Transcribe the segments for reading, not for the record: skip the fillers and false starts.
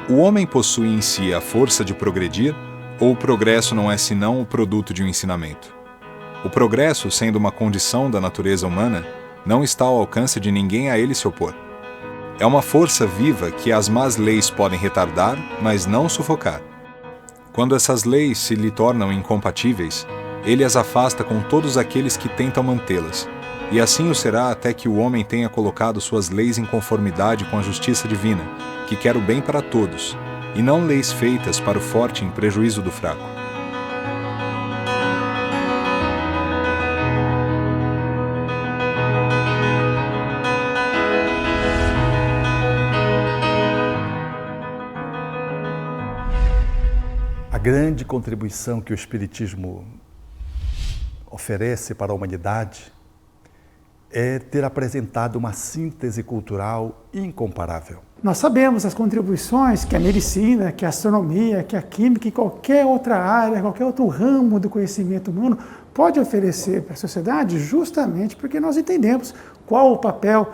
O homem possui em si a força de progredir, ou o progresso não é senão o produto de um ensinamento? O progresso, sendo uma condição da natureza humana, não está ao alcance de ninguém a ele se opor. É uma força viva que as más leis podem retardar, mas não sufocar. Quando essas leis se lhe tornam incompatíveis, ele as afasta com todos aqueles que tentam mantê-las, e assim o será até que o homem tenha colocado suas leis em conformidade com a justiça divina, que quer o bem para todos, e não leis feitas para o forte em prejuízo do fraco. A grande contribuição que o Espiritismo oferece para a humanidade é ter apresentado uma síntese cultural incomparável. Nós sabemos as contribuições que a medicina, que a astronomia, que a química e qualquer outra área, qualquer outro ramo do conhecimento humano pode oferecer para a sociedade, justamente porque nós entendemos qual o papel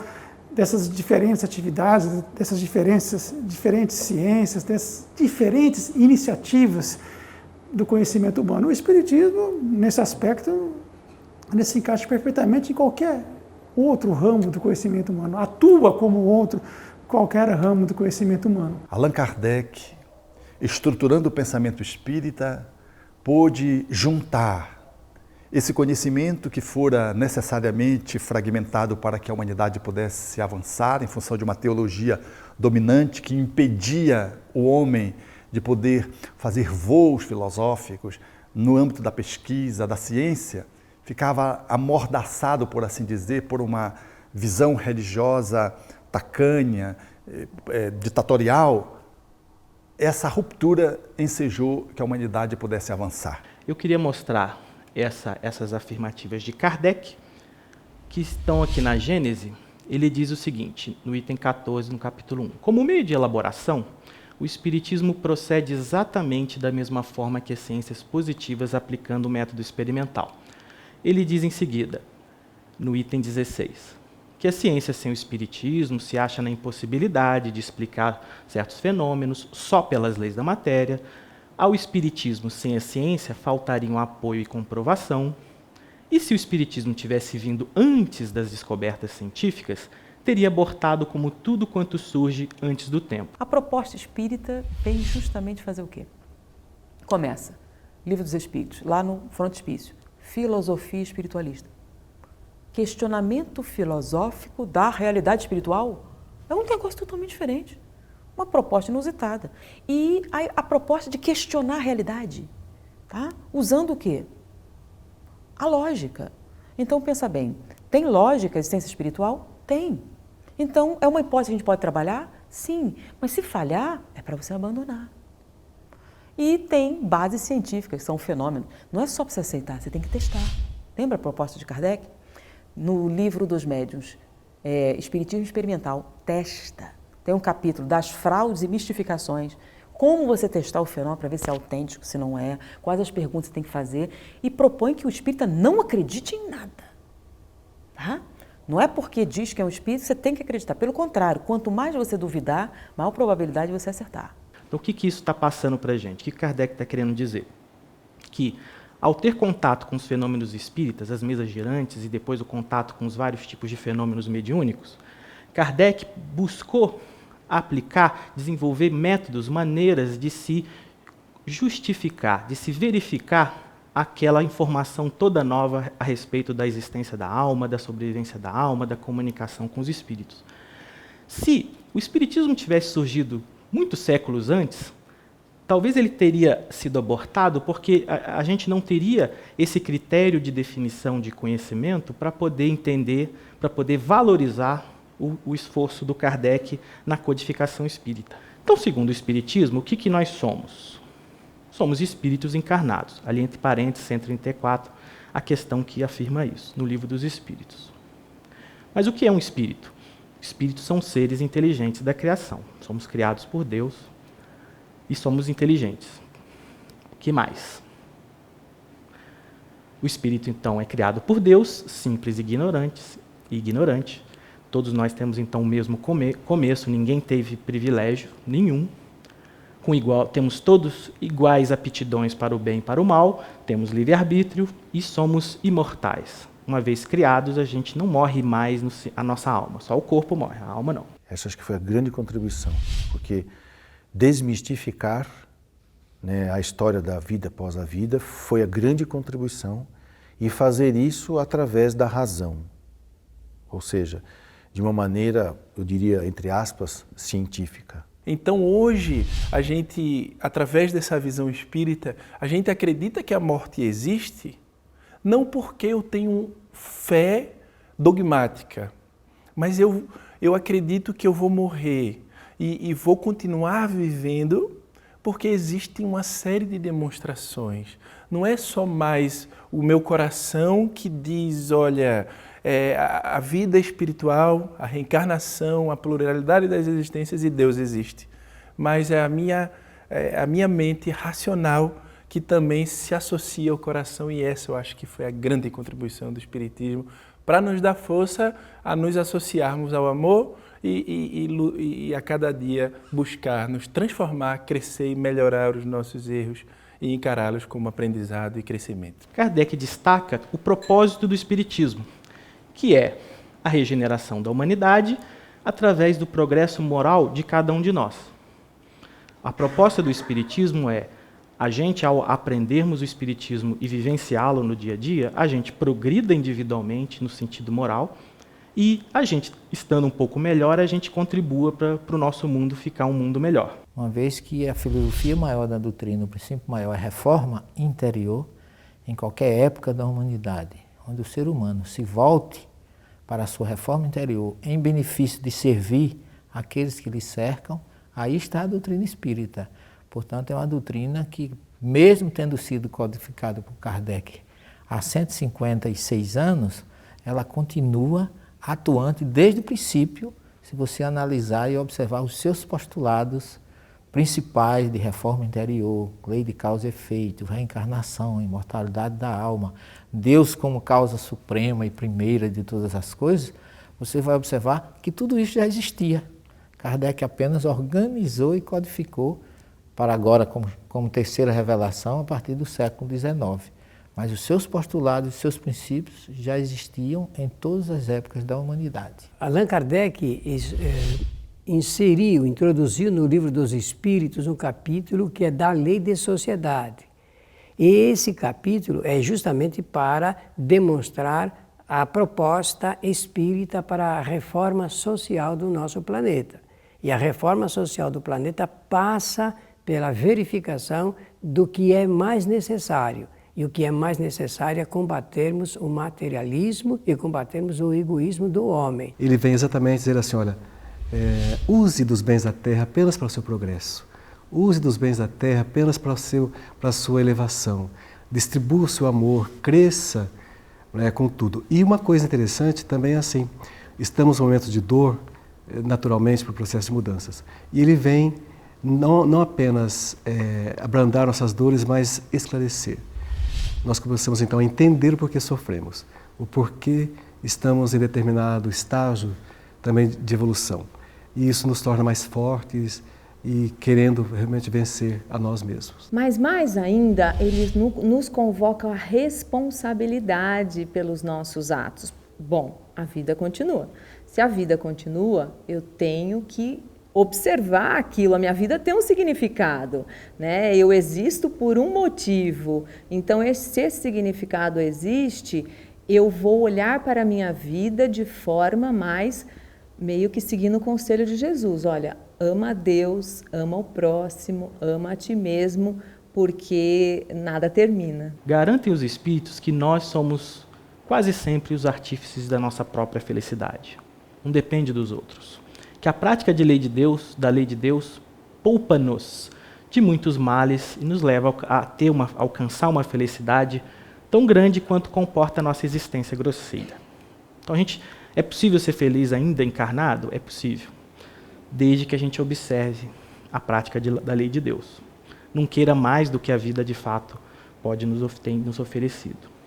dessas diferentes atividades, dessas diferentes ciências, dessas diferentes iniciativas do conhecimento humano. O Espiritismo, nesse aspecto, se encaixa perfeitamente em qualquer outro ramo do conhecimento humano, atua como qualquer ramo do conhecimento humano. Allan Kardec, estruturando o pensamento espírita, pôde juntar esse conhecimento que fora necessariamente fragmentado para que a humanidade pudesse avançar em função de uma teologia dominante que impedia o homem de poder fazer voos filosóficos no âmbito da pesquisa, da ciência, ficava amordaçado, por assim dizer, por uma visão religiosa tacanha, ditatorial. Essa ruptura ensejou que a humanidade pudesse avançar. Eu queria mostrar essas afirmativas de Kardec, que estão aqui na Gênese. Ele diz o seguinte, no item 14, no capítulo 1. Como meio de elaboração, o Espiritismo procede exatamente da mesma forma que as ciências positivas, aplicando o método experimental. Ele diz em seguida, no item 16, que a ciência sem o Espiritismo se acha na impossibilidade de explicar certos fenômenos só pelas leis da matéria. Ao Espiritismo sem a ciência faltariam apoio e comprovação. E se o Espiritismo tivesse vindo antes das descobertas científicas, teria abortado como tudo quanto surge antes do tempo. A proposta espírita vem justamente fazer o quê? Começa, Livro dos Espíritos, lá no frontispício, filosofia espiritualista. Questionamento filosófico da realidade espiritual é um negócio totalmente diferente. Uma proposta inusitada. E a proposta de questionar a realidade, tá? Usando o quê? A lógica. Então, pensa bem, tem lógica a existência espiritual? Tem. Então, é uma hipótese que a gente pode trabalhar? Sim. Mas se falhar, é para você abandonar. E tem bases científicas, que são um fenômeno. Não é só para você aceitar, você tem que testar. Lembra a proposta de Kardec? No livro dos médiuns, Espiritismo Experimental, testa. Tem um capítulo das fraudes e mistificações. Como você testar o fenômeno para ver se é autêntico, se não é, quais as perguntas você tem que fazer. E propõe que o espírita não acredite em nada. Tá? Não é porque diz que é um espírito que você tem que acreditar. Pelo contrário, quanto mais você duvidar, maior probabilidade de você acertar. Então, o que isso está passando para a gente? O que Kardec está querendo dizer? Que, ao ter contato com os fenômenos espíritas, as mesas girantes e depois o contato com os vários tipos de fenômenos mediúnicos, Kardec buscou aplicar, desenvolver métodos, maneiras de se justificar, de se verificar aquela informação toda nova a respeito da existência da alma, da sobrevivência da alma, da comunicação com os espíritos. Se o espiritismo tivesse surgido muitos séculos antes, talvez ele teria sido abortado porque a gente não teria esse critério de definição de conhecimento para poder entender, para poder valorizar o esforço do Kardec na codificação espírita. Então, segundo o Espiritismo, o que nós somos? somos espíritos encarnados. Ali entre parênteses, 134, a questão que afirma isso, no Livro dos Espíritos. Mas o que é um espírito? Espíritos são seres inteligentes da criação. Somos criados por Deus e somos inteligentes. O que mais? O espírito, então, é criado por Deus, simples e ignorante. Todos nós temos, então, o mesmo começo, ninguém teve privilégio nenhum. Temos todos iguais aptidões para o bem e para o mal, temos livre-arbítrio e somos imortais. Uma vez criados, a gente não morre mais a nossa alma, só o corpo morre, a alma não. Essa acho que foi a grande contribuição, porque desmistificar, né, a história da vida após a vida foi a grande contribuição, e fazer isso através da razão, ou seja, de uma maneira, eu diria, entre aspas, científica. Então hoje, a gente, através dessa visão espírita, a gente acredita que a morte existe, não porque eu tenho fé dogmática, mas eu acredito que eu vou morrer e vou continuar vivendo porque existe uma série de demonstrações. Não é só mais o meu coração que diz, olha, a vida espiritual, a reencarnação, a pluralidade das existências e Deus existe. Mas é a minha mente racional que também se associa ao coração, e essa eu acho que foi a grande contribuição do Espiritismo para nos dar força a nos associarmos ao amor e a cada dia buscar nos transformar, crescer e melhorar os nossos erros e encará-los como aprendizado e crescimento. Kardec destaca o propósito do Espiritismo, que é a regeneração da humanidade através do progresso moral de cada um de nós. A proposta do Espiritismo é, a gente, ao aprendermos o Espiritismo e vivenciá-lo no dia a dia, a gente progrida individualmente no sentido moral e a gente, estando um pouco melhor, a gente contribua para o nosso mundo ficar um mundo melhor. Uma vez que a filosofia maior da doutrina, o princípio maior é a reforma interior, em qualquer época da humanidade, onde o ser humano se volte para a sua reforma interior em benefício de servir aqueles que lhe cercam, aí está a doutrina espírita. Portanto, é uma doutrina que, mesmo tendo sido codificada por Kardec há 156 anos, ela continua atuante desde o princípio, se você analisar e observar os seus postulados principais de reforma interior, lei de causa e efeito, reencarnação, imortalidade da alma, Deus como causa suprema e primeira de todas as coisas, você vai observar que tudo isso já existia. Kardec apenas organizou e codificou para agora como terceira revelação a partir do século XIX. Mas os seus postulados, os seus princípios já existiam em todas as épocas da humanidade. Allan Kardec introduziu no Livro dos Espíritos um capítulo que é da lei de sociedade. E esse capítulo é justamente para demonstrar a proposta espírita para a reforma social do nosso planeta. E a reforma social do planeta passa pela verificação do que é mais necessário. E o que é mais necessário é combatermos o materialismo e combatermos o egoísmo do homem. Ele vem exatamente dizer assim, olha, use dos bens da terra apenas para o seu progresso. Use dos bens da terra apenas para a sua elevação. Distribua o seu amor, cresça, né, com tudo. E uma coisa interessante também é assim, estamos em momentos de dor, naturalmente, para o processo de mudanças. E ele vem não apenas abrandar nossas dores, mas esclarecer. Nós começamos então a entender o porquê sofremos, o porquê estamos em determinado estágio também de evolução. E isso nos torna mais fortes e querendo realmente vencer a nós mesmos. Mas mais ainda, eles nos convocam à responsabilidade pelos nossos atos. Bom, a vida continua. Se a vida continua, eu tenho que observar aquilo, a minha vida tem um significado, né? Eu existo por um motivo, então se esse significado existe, eu vou olhar para a minha vida de forma mais, meio que seguindo o conselho de Jesus, olha, ama a Deus, ama o próximo, ama a ti mesmo, porque nada termina. Garantem os espíritos que nós somos quase sempre os artífices da nossa própria felicidade, não depende dos outros. Que a prática da lei de Deus, poupa-nos de muitos males e nos leva a alcançar uma felicidade tão grande quanto comporta a nossa existência grosseira. Então, é possível ser feliz ainda encarnado? É possível, desde que a gente observe a prática da lei de Deus. Não queira mais do que a vida de fato pode nos oferecido.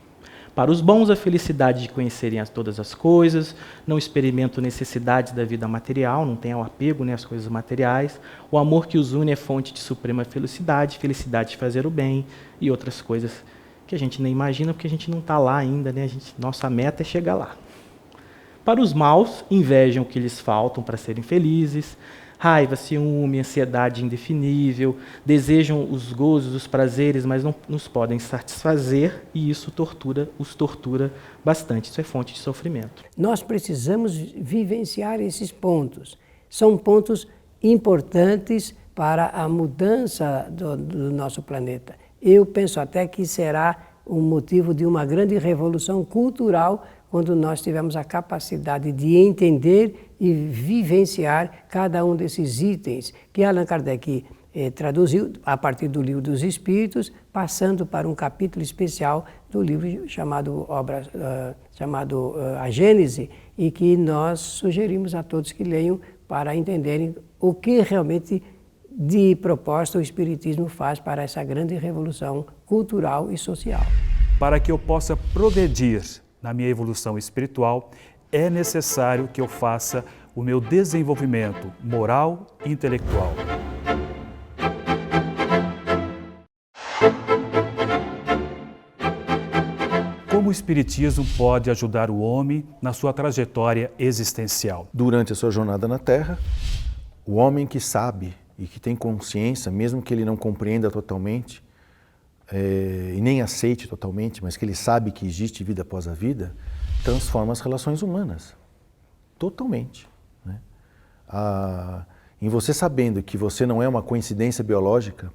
Para os bons, a felicidade de conhecerem todas as coisas, não experimentam necessidades da vida material, não têm o apego às coisas materiais. O amor que os une é fonte de suprema felicidade, felicidade de fazer o bem e outras coisas que a gente nem imagina, porque a gente não está lá ainda, né? Nossa meta é chegar lá. Para os maus, invejam o que lhes faltam para serem felizes, raiva, ciúme, ansiedade indefinível, desejam os gozos, os prazeres, mas não nos podem satisfazer, e isso os tortura bastante. Isso é fonte de sofrimento. Nós precisamos vivenciar esses pontos. São pontos importantes para a mudança do nosso planeta. Eu penso até que será um motivo de uma grande revolução cultural quando nós tivermos a capacidade de entender e vivenciar cada um desses itens que Allan Kardec traduziu a partir do Livro dos Espíritos, passando para um capítulo especial do livro chamado A Gênese, e que nós sugerimos a todos que leiam para entenderem o que realmente de proposta o Espiritismo faz para essa grande revolução cultural e social. Para que eu possa progredir na minha evolução espiritual, é necessário que eu faça o meu desenvolvimento moral e intelectual. Como o Espiritismo pode ajudar o homem na sua trajetória existencial? Durante a sua jornada na Terra, o homem que sabe e que tem consciência, mesmo que ele não compreenda totalmente, e nem aceite totalmente, mas que ele sabe que existe vida após a vida, transforma as relações humanas, totalmente. Né? Em você sabendo que você não é uma coincidência biológica,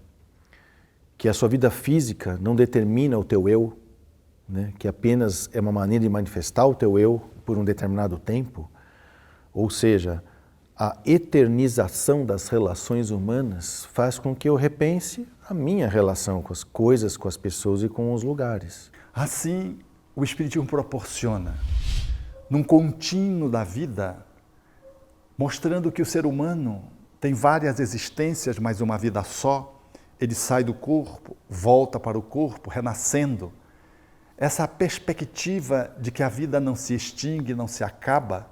que a sua vida física não determina o teu eu, né? Que apenas é uma maneira de manifestar o teu eu por um determinado tempo, ou seja, a eternização das relações humanas faz com que eu repense a minha relação com as coisas, com as pessoas e com os lugares. Assim, o Espiritismo proporciona, num contínuo da vida, mostrando que o ser humano tem várias existências, mas uma vida só. Ele sai do corpo, volta para o corpo, renascendo. Essa perspectiva de que a vida não se extingue, não se acaba,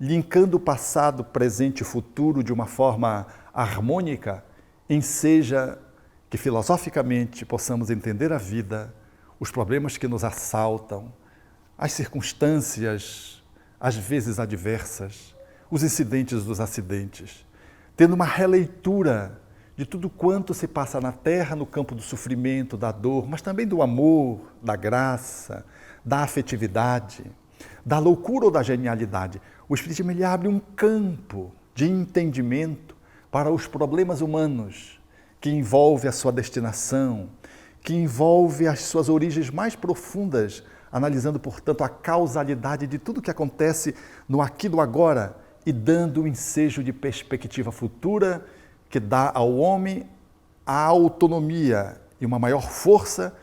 linkando o passado, presente e futuro de uma forma harmônica, enseja que filosoficamente possamos entender a vida, os problemas que nos assaltam, as circunstâncias, às vezes adversas, os incidentes dos acidentes, tendo uma releitura de tudo quanto se passa na Terra, no campo do sofrimento, da dor, mas também do amor, da graça, da afetividade, da loucura ou da genialidade. O Espiritismo ele abre um campo de entendimento para os problemas humanos, que envolve a sua destinação, que envolve as suas origens mais profundas, analisando, portanto, a causalidade de tudo que acontece no aqui e no agora e dando um ensejo de perspectiva futura que dá ao homem a autonomia e uma maior força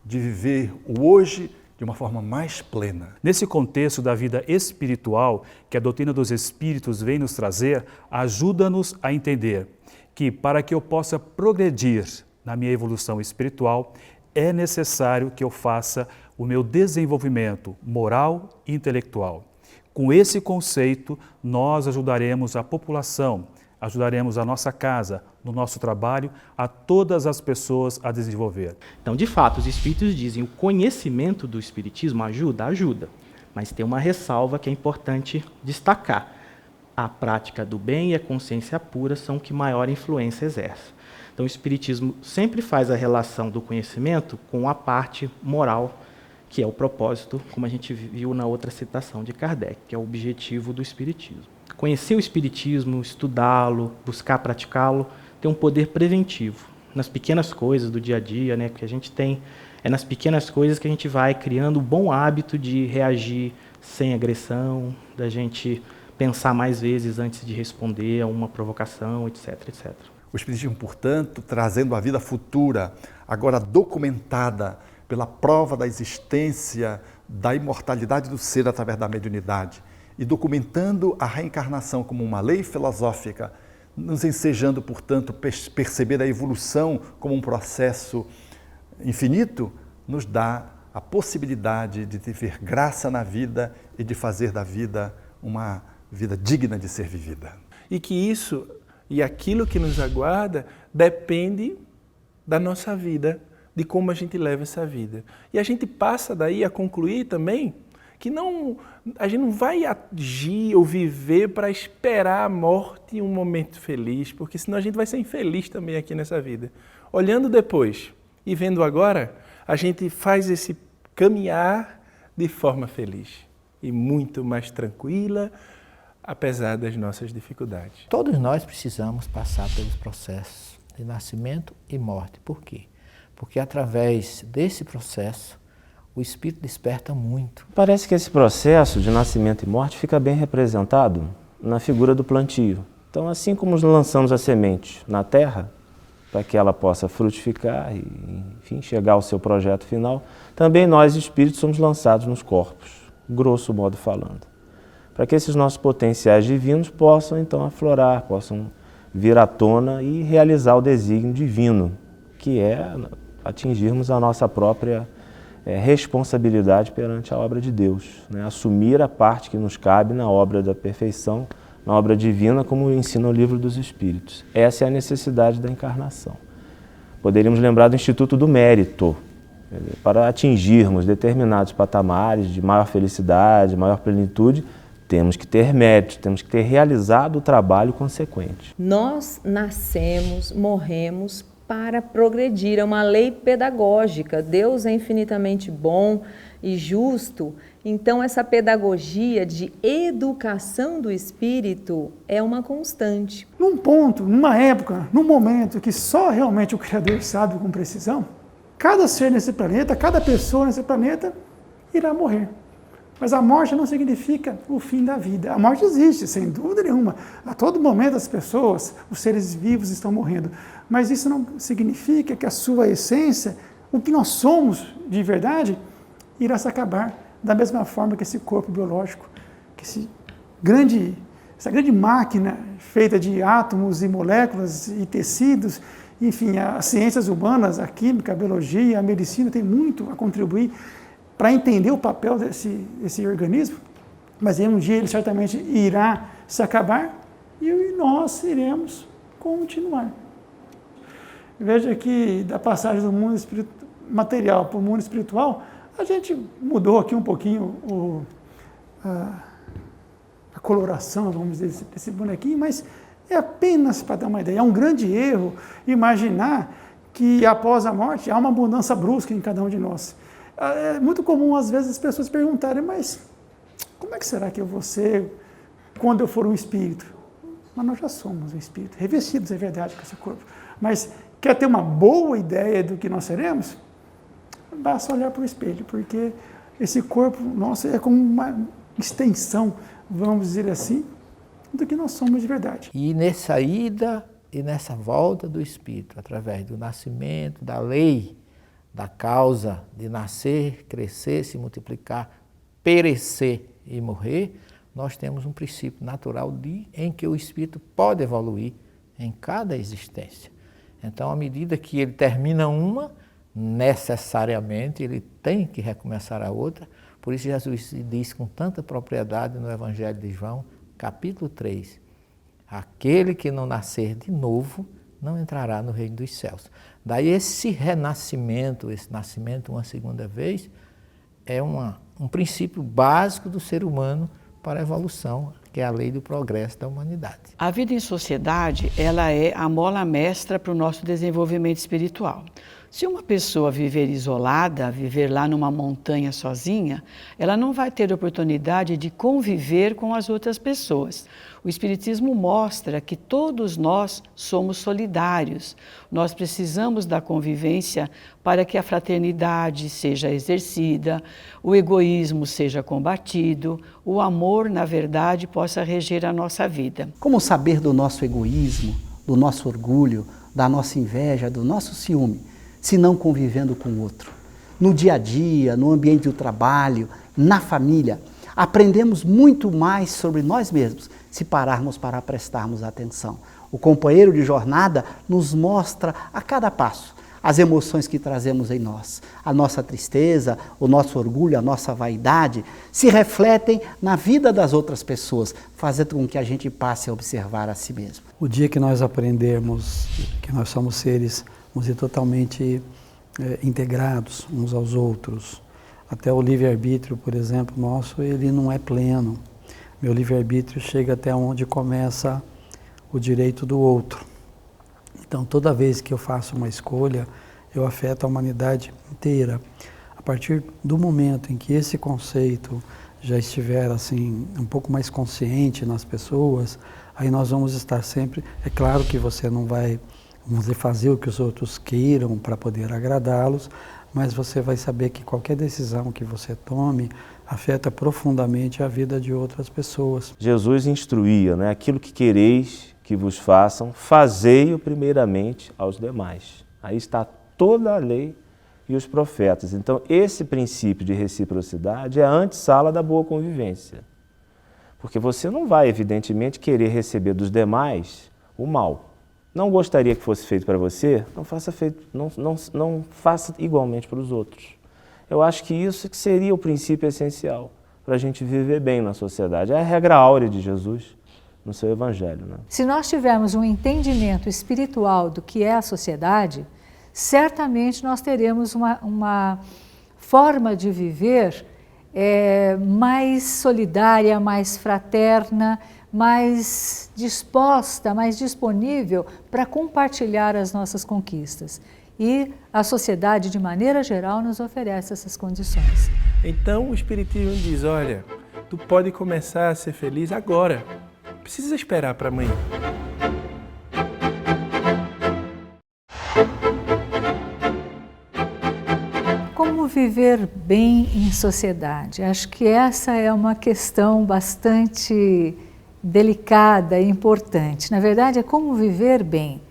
de viver o hoje de uma forma mais plena. Nesse contexto da vida espiritual que a doutrina dos Espíritos vem nos trazer, ajuda-nos a entender que, para que eu possa progredir na minha evolução espiritual, é necessário que eu faça o meu desenvolvimento moral e intelectual. Com esse conceito, nós ajudaremos a população, ajudaremos a nossa casa, no nosso trabalho, a todas as pessoas a desenvolver. Então, de fato, os Espíritos dizem que o conhecimento do Espiritismo ajuda, mas tem uma ressalva que é importante destacar. A prática do bem e a consciência pura são o que maior influência exerce. Então, o Espiritismo sempre faz a relação do conhecimento com a parte moral, que é o propósito, como a gente viu na outra citação de Kardec, que é o objetivo do Espiritismo. Conhecer o Espiritismo, estudá-lo, buscar praticá-lo, tem um poder preventivo nas pequenas coisas do dia a dia, né? Que a gente tem, é nas pequenas coisas que a gente vai criando o bom hábito de reagir sem agressão, da gente pensar mais vezes antes de responder a uma provocação, etc, etc. O Espiritismo, portanto, trazendo a vida futura, agora documentada pela prova da existência da imortalidade do ser através da mediunidade e documentando a reencarnação como uma lei filosófica, nos ensejando, portanto, perceber a evolução como um processo infinito, nos dá a possibilidade de ter graça na vida e de fazer da vida uma vida digna de ser vivida. E que isso e aquilo que nos aguarda depende da nossa vida, de como a gente leva essa vida. E a gente passa daí a concluir também que a gente não vai agir ou viver para esperar a morte e um momento feliz, porque senão a gente vai ser infeliz também aqui nessa vida. Olhando depois e vendo agora, a gente faz esse caminhar de forma feliz e muito mais tranquila, apesar das nossas dificuldades. Todos nós precisamos passar pelos processos de nascimento e morte. Por quê? Porque através desse processo, o espírito desperta muito. Parece que esse processo de nascimento e morte fica bem representado na figura do plantio. Então, assim como lançamos a semente na terra, para que ela possa frutificar e, enfim, chegar ao seu projeto final, também nós, espíritos, somos lançados nos corpos, grosso modo falando, para que esses nossos potenciais divinos possam, então, aflorar, possam vir à tona e realizar o desígnio divino, que é atingirmos a nossa própria responsabilidade perante a obra de Deus, né? Assumir a parte que nos cabe na obra da perfeição, na obra divina, como ensina o Livro dos Espíritos. Essa é a necessidade da encarnação. Poderíamos lembrar do Instituto do Mérito, para atingirmos determinados patamares de maior felicidade, maior plenitude, temos que ter mérito, temos que ter realizado o trabalho consequente. Nós nascemos, morremos para progredir, é uma lei pedagógica. Deus é infinitamente bom e justo, então essa pedagogia de educação do espírito é uma constante. Num ponto, numa época, num momento que só realmente o Criador sabe com precisão, cada ser nesse planeta, cada pessoa nesse planeta irá morrer. Mas a morte não significa o fim da vida. A morte existe, sem dúvida nenhuma. A todo momento as pessoas, os seres vivos estão morrendo. Mas isso não significa que a sua essência, o que nós somos de verdade, irá se acabar da mesma forma que esse corpo biológico, que essa grande máquina feita de átomos e moléculas e tecidos, enfim, as ciências humanas, a química, a biologia, a medicina tem muito a contribuir para entender o papel desse organismo, mas um dia ele certamente irá se acabar e nós iremos continuar. Veja que da passagem do mundo material para o mundo espiritual, a gente mudou aqui um pouquinho a coloração, vamos dizer, desse bonequinho, mas é apenas para dar uma ideia. É um grande erro imaginar que após a morte há uma mudança brusca em cada um de nós. É muito comum, às vezes, as pessoas perguntarem, mas como é que será que eu vou ser quando eu for um espírito? Mas nós já somos um espírito, revestidos, é verdade, com esse corpo. Mas quer ter uma boa ideia do que nós seremos? Basta olhar para o espelho, porque esse corpo nosso é como uma extensão, vamos dizer assim, do que nós somos de verdade. E nessa ida e nessa volta do espírito, através do nascimento, da lei, da causa de nascer, crescer, se multiplicar, perecer e morrer, nós temos um princípio natural em que o espírito pode evoluir em cada existência. Então, à medida que ele termina uma, necessariamente ele tem que recomeçar a outra. Por isso Jesus diz com tanta propriedade no Evangelho de João, capítulo 3, aquele que não nascer de novo não entrará no reino dos céus. Daí esse renascimento, esse nascimento uma segunda vez, é um princípio básico do ser humano para a evolução, que é a lei do progresso da humanidade. A vida em sociedade, ela é a mola mestra para o nosso desenvolvimento espiritual. Se uma pessoa viver isolada, viver lá numa montanha sozinha, ela não vai ter oportunidade de conviver com as outras pessoas. O Espiritismo mostra que todos nós somos solidários. Nós precisamos da convivência para que a fraternidade seja exercida, o egoísmo seja combatido, o amor, na verdade, possa reger a nossa vida. Como saber do nosso egoísmo, do nosso orgulho, da nossa inveja, do nosso ciúme, se não convivendo com o outro. No dia a dia, no ambiente do trabalho, na família, aprendemos muito mais sobre nós mesmos se pararmos para prestarmos atenção. O companheiro de jornada nos mostra a cada passo as emoções que trazemos em nós. A nossa tristeza, o nosso orgulho, a nossa vaidade se refletem na vida das outras pessoas, fazendo com que a gente passe a observar a si mesmo. O dia que nós aprendermos que nós somos seres, vamos dizer, totalmente integrados uns aos outros, até o livre-arbítrio, por exemplo, nosso, ele não é pleno. Meu livre-arbítrio chega até onde começa o direito do outro. Então, toda vez que eu faço uma escolha, eu afeto a humanidade inteira. A partir do momento em que esse conceito já estiver assim um pouco mais consciente nas pessoas, aí nós vamos estar sempre... É claro que você não vai, vamos dizer, fazer o que os outros queiram para poder agradá-los, mas você vai saber que qualquer decisão que você tome afeta profundamente a vida de outras pessoas. Jesus instruía, né? Aquilo que quereis que vos façam, fazei-o primeiramente aos demais. Aí está toda a lei e os profetas. Então, esse princípio de reciprocidade é a antessala da boa convivência. Porque você não vai, evidentemente, querer receber dos demais o mal. Não gostaria que fosse feito para você, não faça igualmente para os outros. Eu acho que isso que seria o princípio essencial para a gente viver bem na sociedade. É a regra áurea de Jesus no seu Evangelho, né? Se nós tivermos um entendimento espiritual do que é a sociedade, certamente nós teremos uma forma de viver mais solidária, mais fraterna, mais disposta, mais disponível para compartilhar as nossas conquistas. E a sociedade, de maneira geral, nos oferece essas condições. Então o Espiritismo diz, olha, tu pode começar a ser feliz agora. Não precisa esperar para amanhã. Como viver bem em sociedade? Acho que essa é uma questão bastante delicada e importante. Na verdade, é como viver bem.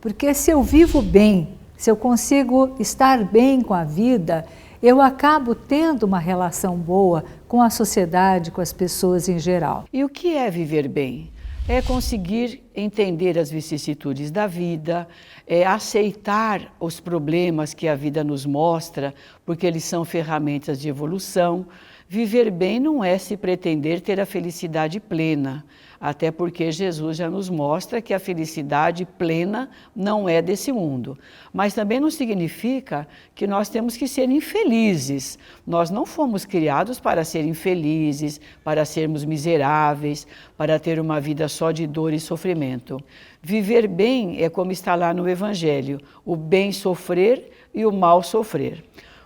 Porque se eu vivo bem, se eu consigo estar bem com a vida, eu acabo tendo uma relação boa com a sociedade, com as pessoas em geral. E o que é viver bem? É conseguir entender as vicissitudes da vida, é aceitar os problemas que a vida nos mostra, porque eles são ferramentas de evolução. Viver bem não é se pretender ter a felicidade plena, até porque Jesus já nos mostra que a felicidade plena não é desse mundo. Mas também não significa que nós temos que ser infelizes. Nós não fomos criados para ser infelizes, para sermos miseráveis, para ter uma vida só de dor e sofrimento. Viver bem é como está lá no Evangelho, o bem sofrer e o mal sofrer.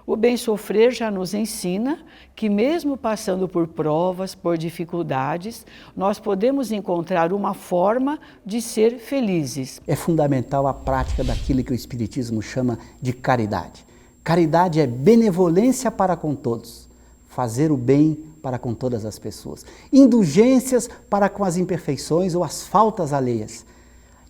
O bem sofrer já nos ensina que mesmo passando por provas, por dificuldades, nós podemos encontrar uma forma de ser felizes. É fundamental a prática daquilo que o Espiritismo chama de caridade. Caridade é benevolência para com todos, fazer o bem para com todas as pessoas. Indulgências para com as imperfeições ou as faltas alheias.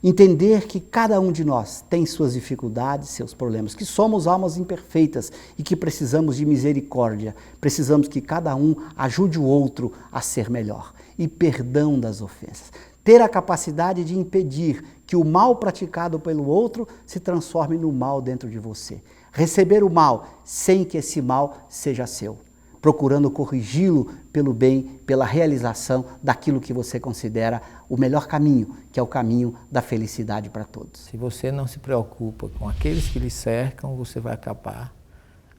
Entender que cada um de nós tem suas dificuldades, seus problemas, que somos almas imperfeitas e que precisamos de misericórdia, precisamos que cada um ajude o outro a ser melhor. E perdão das ofensas. Ter a capacidade de impedir que o mal praticado pelo outro se transforme no mal dentro de você. Receber o mal sem que esse mal seja seu. Procurando corrigi-lo pelo bem, pela realização daquilo que você considera o melhor caminho, que é o caminho da felicidade para todos. Se você não se preocupa com aqueles que lhe cercam, você vai acabar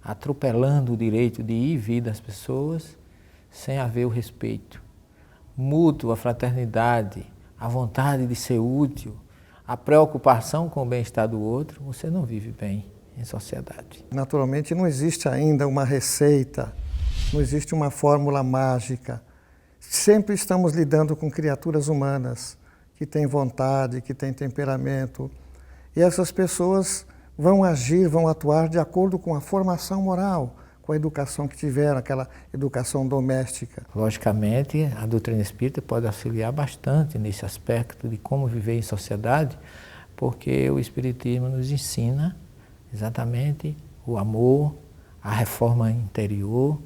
atropelando o direito de ir e vir das pessoas sem haver o respeito mútuo, a fraternidade, a vontade de ser útil, a preocupação com o bem-estar do outro. Você não vive bem em sociedade. Naturalmente não existe ainda uma receita, não existe uma fórmula mágica. Sempre estamos lidando com criaturas humanas que têm vontade, que têm temperamento. E essas pessoas vão agir, vão atuar de acordo com a formação moral, com a educação que tiveram, aquela educação doméstica. Logicamente, a doutrina espírita pode auxiliar bastante nesse aspecto de como viver em sociedade, porque o Espiritismo nos ensina exatamente o amor, a reforma interior,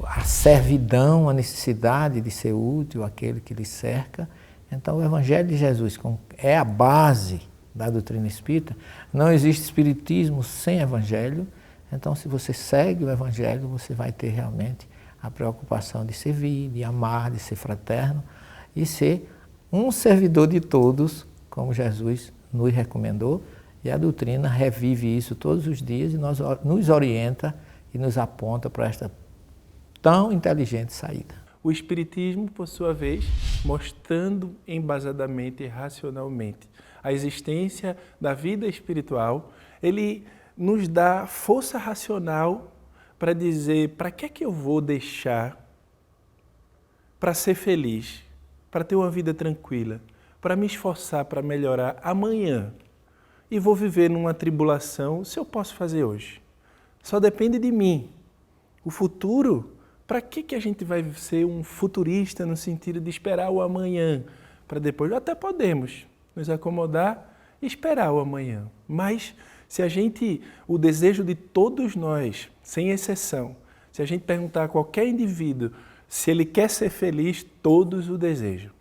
a servidão, a necessidade de ser útil àquele que lhe cerca. Então, o Evangelho de Jesus é a base da doutrina espírita. Não existe espiritismo sem Evangelho. Então, se você segue o Evangelho, você vai ter realmente a preocupação de servir, de amar, de ser fraterno e ser um servidor de todos, como Jesus nos recomendou. E a doutrina revive isso todos os dias e nos orienta e nos aponta para esta tão inteligente saída. O Espiritismo, por sua vez, mostrando embasadamente e racionalmente a existência da vida espiritual, ele nos dá força racional para dizer para que é que eu vou deixar para ser feliz, para ter uma vida tranquila, para me esforçar para melhorar amanhã e vou viver numa tribulação se eu posso fazer hoje. Só depende de mim. O futuro, para que a gente vai ser um futurista no sentido de esperar o amanhã para depois? Até podemos nos acomodar e esperar o amanhã, mas se o desejo de todos nós, sem exceção, se a gente perguntar a qualquer indivíduo se ele quer ser feliz, todos o desejam.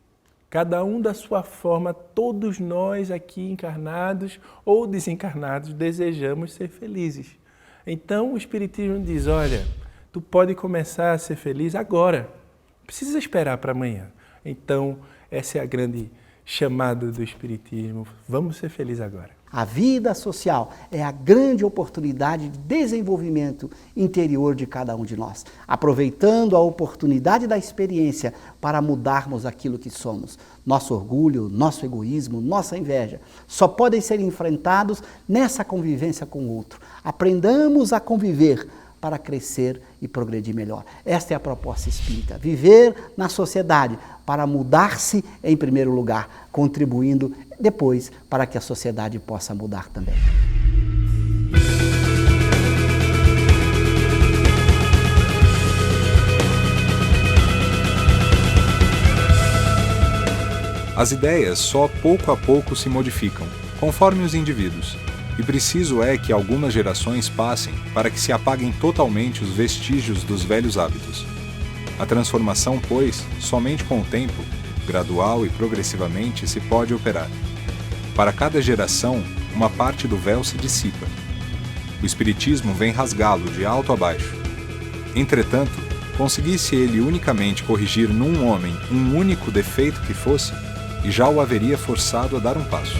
Cada um da sua forma, todos nós aqui encarnados ou desencarnados desejamos ser felizes. Então o Espiritismo diz, olha, tu pode começar a ser feliz agora, não precisa esperar para amanhã. Então essa é a grande chamada do Espiritismo, vamos ser felizes agora. A vida social é a grande oportunidade de desenvolvimento interior de cada um de nós, aproveitando a oportunidade da experiência para mudarmos aquilo que somos. Nosso orgulho, nosso egoísmo, nossa inveja só podem ser enfrentados nessa convivência com o outro. Aprendamos a conviver para crescer e progredir melhor. Esta é a proposta espírita, viver na sociedade para mudar-se em primeiro lugar, contribuindo depois para que a sociedade possa mudar também. As ideias só pouco a pouco se modificam, conforme os indivíduos. E preciso é que algumas gerações passem para que se apaguem totalmente os vestígios dos velhos hábitos. A transformação, pois, somente com o tempo, gradual e progressivamente, se pode operar. Para cada geração, uma parte do véu se dissipa. O Espiritismo vem rasgá-lo de alto a baixo. Entretanto, conseguisse ele unicamente corrigir num homem um único defeito que fosse, e já o haveria forçado a dar um passo.